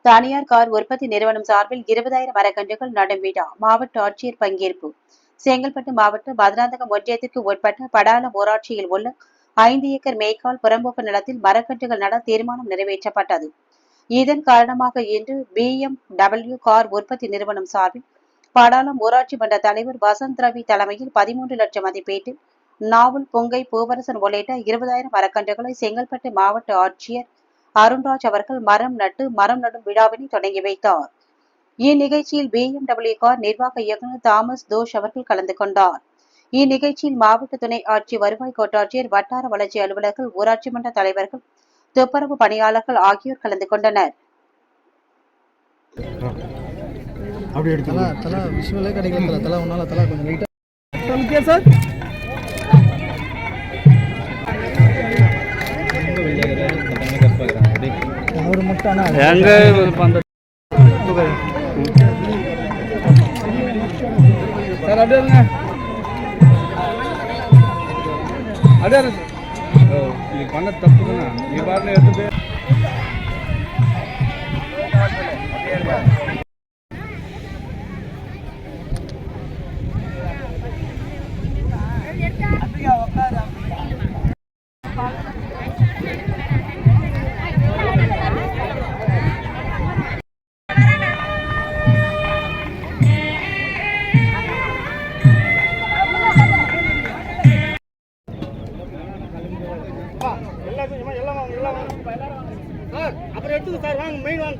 தனியார் கார் உற்பத்தி நிறுவனம் சார்பில் 20,000 மரக்கன்றுகள் நடும் விழா. மாவட்ட ஆட்சியர் பங்கேற்பு. செங்கல்பட்டு மாவட்டம் மதுராந்தகம் ஒன்றியத்திற்கு உட்பட்ட படாலம் ஊராட்சியில் உள்ள 5 ஏக்கர் மேய்க்கால் புறம்போக்கு நிலத்தில் மரக்கன்றுகள் நட தீர்மானம் நிறைவேற்றப்பட்டது. இதன் காரணமாக இன்று BMW கார் உற்பத்தி நிறுவனம் சார்பில் படாலம் ஊராட்சி மன்ற தலைவர் வசந்த் ரவி தலைமையில் 13 லட்சம் மதிப்பீட்டில் நாவல், புங்கை, பூவரசன் உள்ளிட்ட 20,000 மரக்கன்றுகளை செங்கல்பட்டு மாவட்ட ஆட்சியர் அருண்ராஜ் அவர்கள் மரம் நடும் விழாவினை தொடங்கி வைத்தார். இந்நிகழ்ச்சியில் BMW கார் நிர்வாக இயக்குநர் தாமஸ் தோஷ் அவர்கள் கலந்து கொண்டார். இந்நிகழ்ச்சியில் மாவட்ட துணை ஆட்சியர், வருவாய் கோட்டாட்சியர், வட்டார வளர்ச்சி அலுவலர்கள், ஊராட்சி மன்ற தலைவர்கள், துப்புரவு பணியாளர்கள் ஆகியோர் கலந்து கொண்டனர். பண்ண தப்புனா நீ பாட்டு எடுத்து அப்புறம் எடுத்து சார் வாங்க மெயின் வாங்க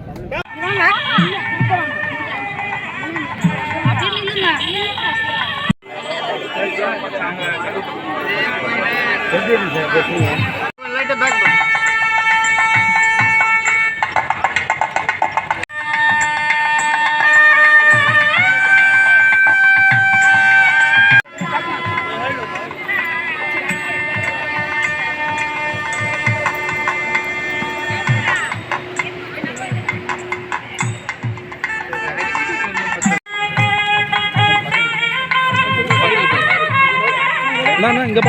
இங்க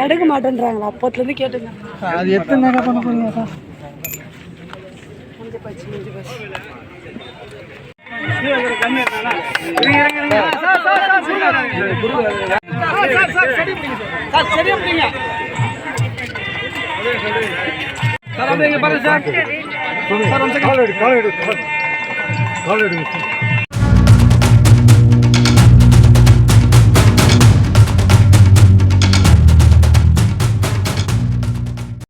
எடுக்க மாட்டேன்றாங்களா? அப்போத்துல இருந்து கேட்டுங்க. அது எத்தனை நேரம் பண்ண போறீங்க? சார்